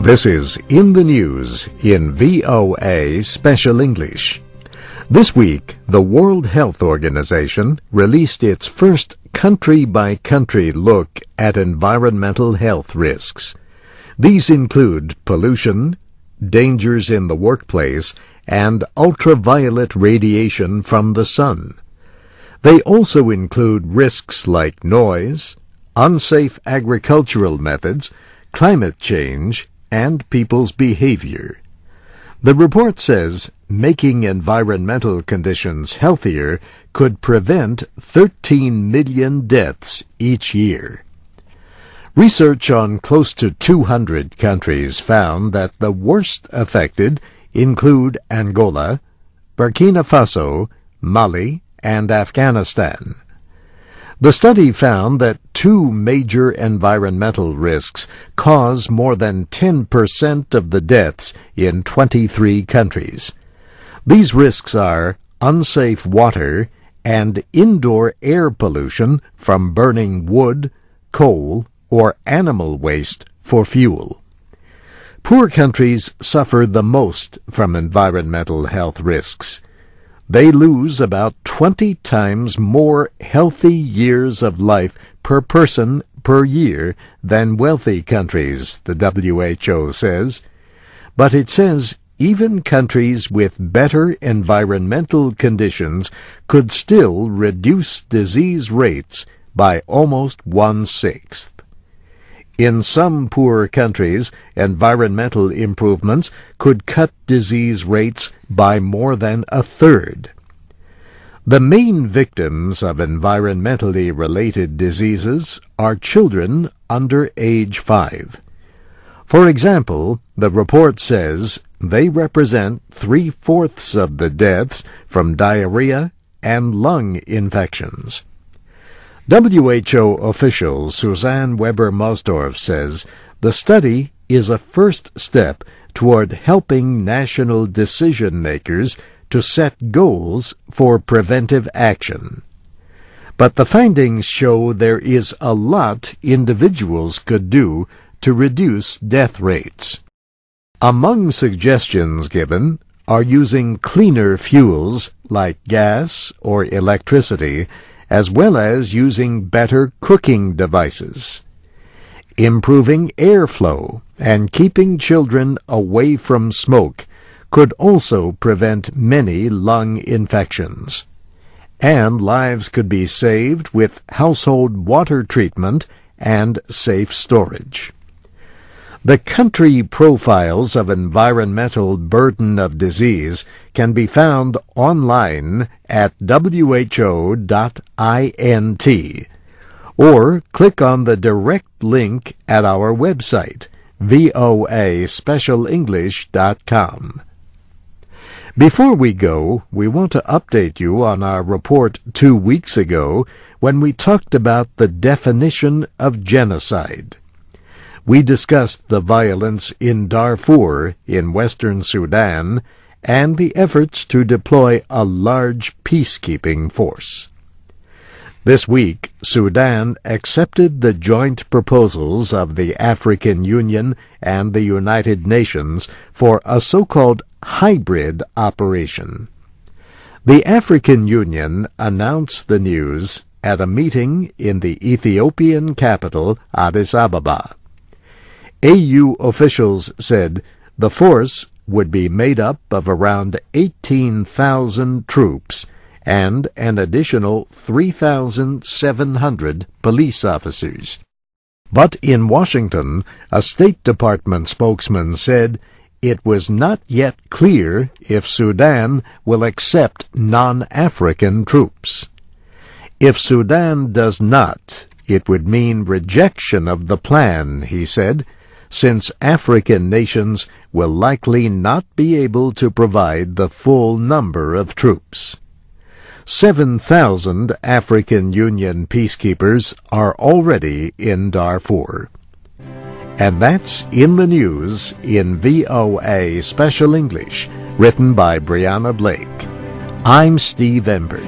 This is In the News in VOA Special English. This week, the World Health Organization released its first country-by-country look at environmental health risks. These include pollution, dangers in the workplace, and ultraviolet radiation from the sun. They also include risks like noise, unsafe agricultural methods, climate change, and people's behavior. The report says making environmental conditions healthier could prevent 13 million deaths each year. Research on close to 200 countries found that the worst affected include Angola, Burkina Faso, Mali, and Afghanistan. The study found that two major environmental risks cause more than 10% of the deaths in 23 countries. These risks are unsafe water and indoor air pollution from burning wood, coal, or animal waste for fuel. Poor countries suffer the most from environmental health risks. They lose about 20 times more healthy years of life per person per year than wealthy countries, the WHO says. But it says even countries with better environmental conditions could still reduce disease rates by almost 1/6. In some poor countries, environmental improvements could cut disease rates by more than 1/3. The main victims of environmentally related diseases are children under age 5. For example, the report says they represent 3/4 of the deaths from diarrhea and lung infections. WHO official Suzanne Weber-Mosdorf says the study is a first step toward helping national decision-makers to set goals for preventive action. But the findings show there is a lot individuals could do to reduce death rates. Among suggestions given are using cleaner fuels like gas or electricity, as well as using better cooking devices. Improving airflow and keeping children away from smoke could also prevent many lung infections. And lives could be saved with household water treatment and safe storage. The country profiles of environmental burden of disease can be found online at who.int, or click on the direct link at our website, voaspecialenglish.com. Before we go, we want to update you on our report 2 weeks ago when we talked about the definition of genocide. We discussed the violence in Darfur in western Sudan and the efforts to deploy a large peacekeeping force. This week, Sudan accepted the joint proposals of the African Union and the United Nations for a so-called hybrid operation. The African Union announced the news at a meeting in the Ethiopian capital, Addis Ababa. AU officials said the force would be made up of around 18,000 troops and an additional 3,700 police officers. But in Washington, a State Department spokesman said it was not yet clear if Sudan will accept non-African troops. If Sudan does not, it would mean rejection of the plan, he said, since African nations will likely not be able to provide the full number of troops. 7,000 African Union peacekeepers are already in Darfur. And that's In the News in VOA Special English, written by Brianna Blake. I'm Steve Ember.